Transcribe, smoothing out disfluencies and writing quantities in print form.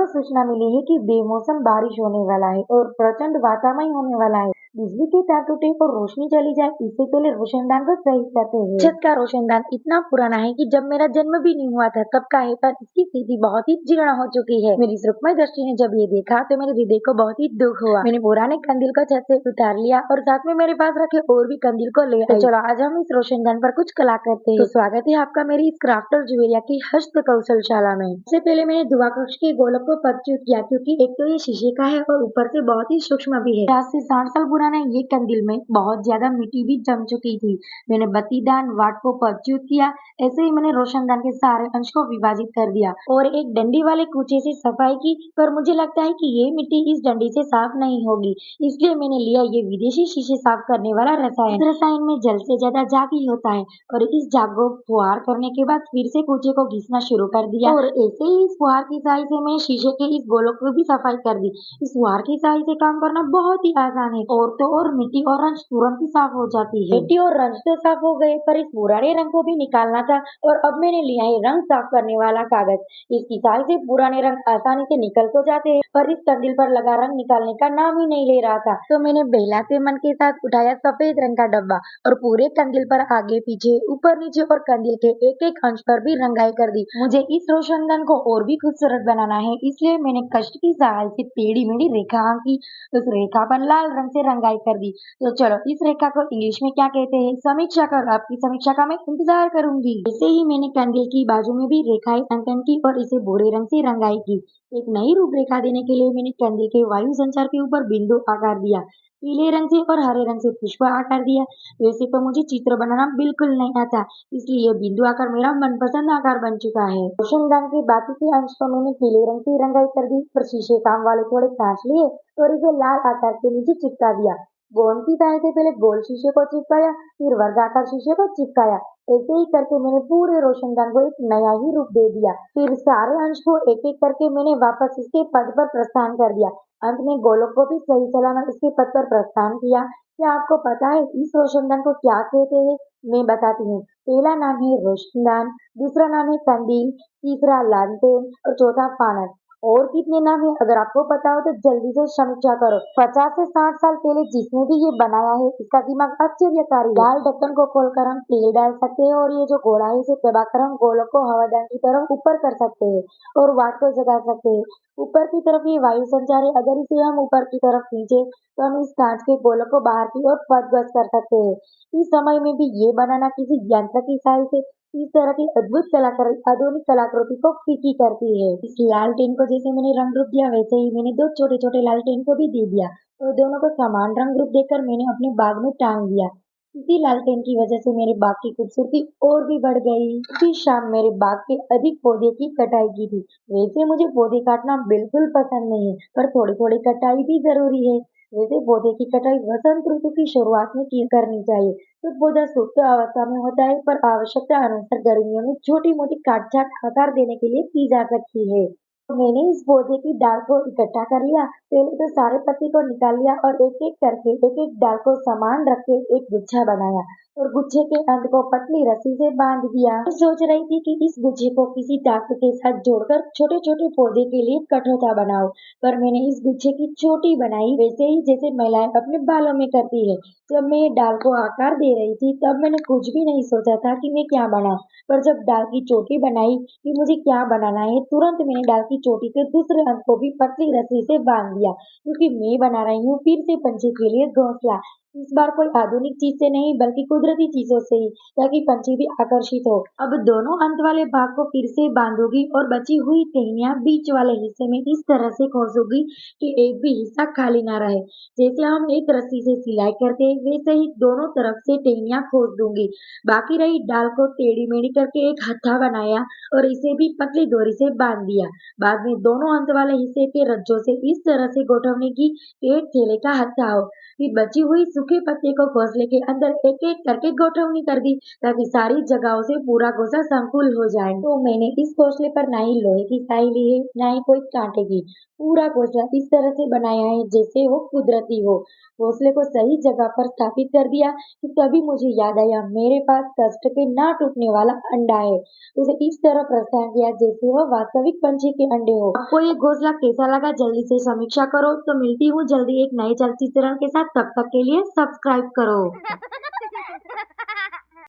सूचना मिली है कि बेमौसम बारिश होने वाला है और प्रचंड वातामय होने वाला है। बिजली के तार टूटे और रोशनी चली जाए इससे पहले रोशनदान को सही करते हैं। छत का रोशनदान इतना पुराना है कि जब मेरा जन्म भी नहीं हुआ था तब का है, पर इसकी स्थिति बहुत ही जीर्ण हो चुकी है। मेरी सुखमय दृष्टि ने जब ये देखा तो मेरे हृदय को बहुत ही दुख हुआ। मैंने पुराने कंदील को छत से उतार लिया और साथ में मेरे पास रखे और भी कंदील को ले आई। तो चलो आज हम इस रोशनदान पर कुछ कला करते हैं। तो स्वागत है आपका मेरी इस क्राफ्टर ज्वेलरिया की हस्त कौशलशाला में। सबसे पहले मैंने दुआ कक्ष के गोलक को प्रस्तुत किया, क्योंकि एक तो ये शीशे का है और ऊपर से बहुत ही सूक्ष्म भी है। 50 से 60 साल पुराना ये कंदील में बहुत ज्यादा मिट्टी भी जम चुकी थी। मैंने बत्तीदान वाट को प्रस्तुत किया। ऐसे ही मैंने रोशनदान के सारे अंश को विभाजित कर दिया और एक डंडी वाले कूचे से सफाई की, पर मुझे लगता है कि ये मिट्टी इस डंडी से साफ नहीं होगी, इसलिए मैंने लिया ये विदेशी शीशे साफ करने वाला रसायन। इस रसायन में जल्द से ज्यादा झाग ही होता है और इस झाग को फुहार करने के बाद फिर से कूचे को घिसना शुरू कर दिया और ऐसे ही इस फुहार की सहायता से मैं शीशे के इस गोलक को भी सफाई कर दी। इस फुहार की सहायता से काम करना बहुत ही आसान है और तो और मिट्टी और रंज तुरंत ही साफ हो जाती है। मिट्टी और रंज तो साफ हो गए, पर इस पुराने रंग को भी निकालना था और अब मैंने लिया है रंग साफ करने वाला कागज। इसकी सहायता से पुराने रंग आसानी से निकल तो जाते हैं, पर इस कंदील पर लगा रंग निकालने का नाम ही नहीं ले रहा था। तो मैंने बहलाते मन के साथ उठाया सफेद रंग का डब्बा और पूरे कंदील पर आगे पीछे ऊपर नीचे और कंदील के एक एक अंश पर भी रंगाई कर दी। मुझे इस रोशनदान को और भी खूबसूरत बनाना है, इसलिए मैंने कष्ट की सहायता से टेढ़ी मेढ़ी रेखा आंकी। उस रेखा पर लाल रंग से रंगाई कर दी। तो चलो इस रेखा को इंग्लिश में क्या कहते हैं समीक्षा कर, आपकी समीक्षा का मैं इंतजार करूंगी। ऐसे ही मैंने कंदील की बाजू में भी रेखाएं अंकन की और इसे भूरे रंग से रंगाई की। एक नई रूपरेखा देने के लिए मैंने कंदील के वायु संचार के ऊपर बिंदु आकार दिया, पीले रंग से और हरे रंग से पुष्प आकार दिया। वैसे तो मुझे चित्र बनाना बिल्कुल नहीं आता, इसलिए बिंदु आकार मेरा मनपसंद आकार बन चुका है। रोशनदान के बाकी के अंश को मैंने पीले रंग से रंगाई कर दी, पर शीशे काम वाले थोड़े कांच लिए और इसे लाल आकार के नीचे चिपका दिया। गोंद की सहायता से पहले गोल शीशे को चिपकाया, फिर वर्गाकार शीशे को चिपकाया। ऐसे ही करके मैंने पूरे रोशनदान को एक नया ही रूप दे दिया। फिर सारे अंश को एक एक करके मैंने वापस इसके पद पर प्रस्थान कर दिया। अंत में गोलक को भी सही सलामत इसके पद पर प्रस्थान किया। क्या आपको पता है इस रोशनदान को क्या कहते हैं? मैं बताती हूँ। पहला नाम है रोशनदान, दूसरा नाम है कंदील, तीसरा लालटेन और चौथा फानस। और कितने नाम है अगर आपको पता हो तो जल्दी से समीक्षा करो। 50 से 60 साल पहले जिसने भी ये बनाया है इसका दिमाग आश्चर्यकारी है। लाल ढक्कन को खोलकर हम तेल डाल सकते हैं और ये जो घोड़ा है इसे दबाकर हम गोलक को हवादान की तरफ ऊपर कर सकते हैं और वाट को जगा सकते हैं। ऊपर की तरफ ये वायु संचार है, अगर इसे हम ऊपर की तरफ खींचे तो हम इस कांच के गोलक को बाहर की ओर पदगस्त कर सकते हैं। इस समय में भी ये बनाना किसी यंत्र की सहायता से इस तरह की अद्भुत कलाकारी आधुनिक कलाकृति को फीकी करती है। इस लालटेन को जैसे मैंने रंग रूप दिया वैसे ही मैंने दो छोटे छोटे लालटेन को भी दे दिया और दोनों को समान रंग रूप देकर मैंने अपने बाग में टांग दिया। इसी लालटेन की वजह से मेरे बाग की खूबसूरती और भी बढ़ गई। उसी शाम मेरे बाग के अधिक पौधे की कटाई की थी। वैसे मुझे पौधे काटना बिल्कुल पसंद नहीं है, पर थोड़ी थोड़ी कटाई भी जरूरी है। वैसे पौधे की कटाई वसंत ऋतु की शुरुआत में की करनी चाहिए, तो पौधा सुप्त अवस्था में होता है, पर आवश्यकता अनुसार गर्मियों में छोटी मोटी काट छाट आकार देने के लिए की जा सकती है। तो मैंने इस पौधे की डाल को इकट्ठा कर लिया। पहले तो सारे पत्ती को निकाल लिया और एक एक करके एक एक डाल को समान रख के एक गुच्छा बनाया और गुच्छे के अंत को पतली रस्सी से बांध दिया। मैं सोच रही थी कि इस गुच्छे को किसी टाकू के साथ जोड़कर छोटे छोटे पौधे के लिए कठौता बनाऊं, पर मैंने इस गुच्छे की चोटी बनाई वैसे ही जैसे महिलाएं अपने बालों में करती है। जब मैं डाल को आकार दे रही थी तब मैंने कुछ भी नहीं सोचा था कि मैं क्या बनाऊं, पर जब डाल की चोटी बनाई कि मुझे क्या बनाना है, तुरंत मैंने डाल की चोटी के दूसरे अंत को भी पतली रस्सी से बांध दिया, क्योंकि मैं बना रही हूँ फिर से पंछी के लिए घोंसला। इस बार कोई आधुनिक चीज से नहीं बल्कि कुदरती चीजों से ही, ताकि पंछी भी आकर्षित हो। अब दोनों अंत वाले भाग को फिर से बांधूंगी और बची हुई टहनियां बीच वाले हिस्से में इस तरह से खोसूंगी कि एक भी हिस्सा खाली ना रहे। जैसे हम एक रस्सी से सिलाई करते हैं वैसे ही दोनों तरफ से टहनियां खोस दूंगी। बाकी रही डाल को टेढ़ी मेढ़ी करके एक हत्था बनाया और इसे भी पतली डोरी से बांध दिया। बाद में दोनों अंत वाले हिस्से के रज्जों से इस तरह से गोठवनी की कि एक थैले का हत्था हो। फिर बची हुई सूखे पत्ते को घोंसले के अंदर एक एक करके गोठवनी कर दी ताकि सारी जगहों से पूरा घोंसला संकुल हो जाए। तो मैंने इस घोंसले पर ना ही लोहे की साई ली है ना ही कोई कांटे की। पूरा घोंसला इस तरह से बनाया है जैसे वो कुदरती हो। घोंसले को सही जगह पर स्थापित कर दिया कि तभी मुझे याद आया मेरे पास कष्ट के ना टूटने वाला अंडा है। उसे इस तरह प्रस्थान किया जैसे वह वास्तविक पंछी के अंडे हो। आपको ये घोंसला कैसा लगा जल्दी से समीक्षा करो। तो मिलती हूँ जल्दी एक नए चलचित्रण के साथ, तब तक के लिए सब्सक्राइब करो।